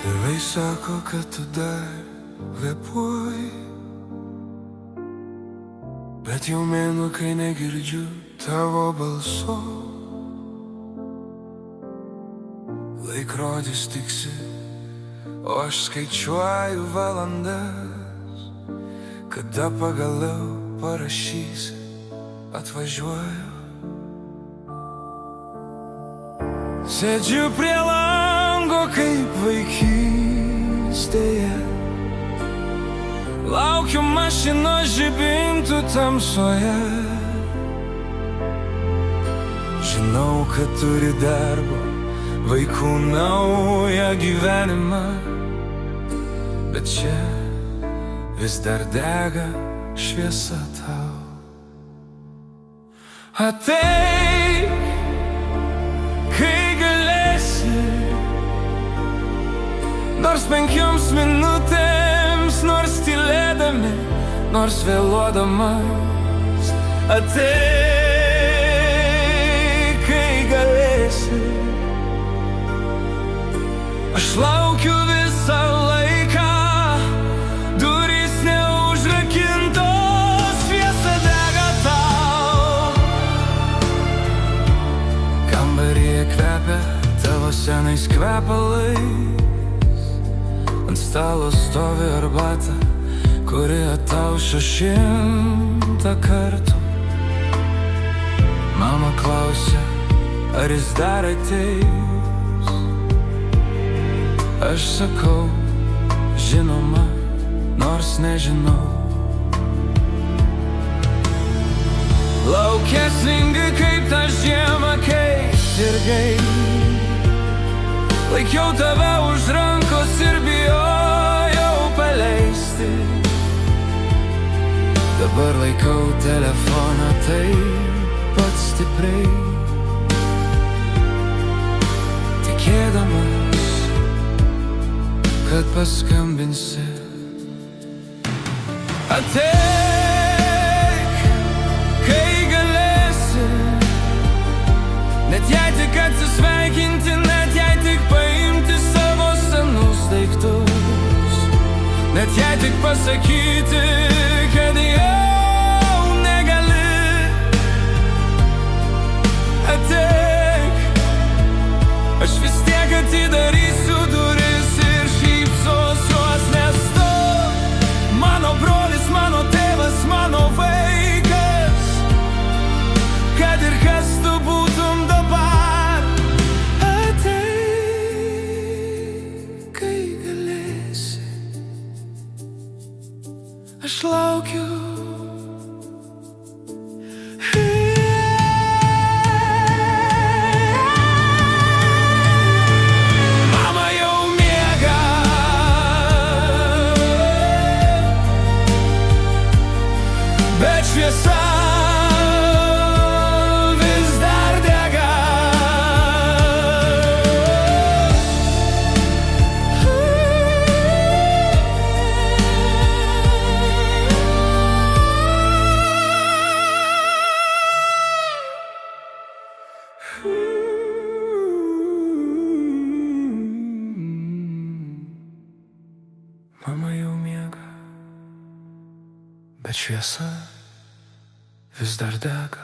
Tėvai sako, kad tu dar kvėpuoji, bet jau mėnuo, kai negirdžiu tavo balso. Laikrodis tiksi, o aš skaičiuoju valandas, kada pagaliau parašysi atvažiuoju. Sėdžiu prie lango kaip vaikystėje, laukiu mašinos žibintų tamsoje. Žinau, kad turi darbo, vaikų naują gyvenimą, bet čia vis dar dega šviesa tau. Ateik, kai galėsi, nors 5 minutėms, nors tylėdami, nors vėluodamas. Ateik, kai galėsi, aš laukiu visą laiką, durys neužrakintos, šviesa dega tau. Kambaryje kvepia tavo senais kvepalais, ant stalo stovi arbata, kuri ataušo 100 kartų. Mama klausia, ar jis dar ateis. Aš sakau, žinoma, nors nežinau. Lauke sninga kaip tą žiemą, kai sirgai. Laikiau tave už rankos ir bijojau paleisti. Dabar laikau telefoną taip pat stipriai, tikėdamas, kad paskambinsi. Ateik, kai galėsi, net jei tik atsisveikinti, net jei tik paimti savo senus daiktus, net jei tik pasakyti, kad jau negali. Ateik, aš vis tiek atidarysiu duris ir šypsosiuos, nes tu mano brolis, mano tėvas, mano vaikas, kad ir kas tu būtum dabar. Ateik, kai galėsi, aš laukiu. Bet šviesa vis dar dega. Mama jau miega, bet šviesa vis dar dega.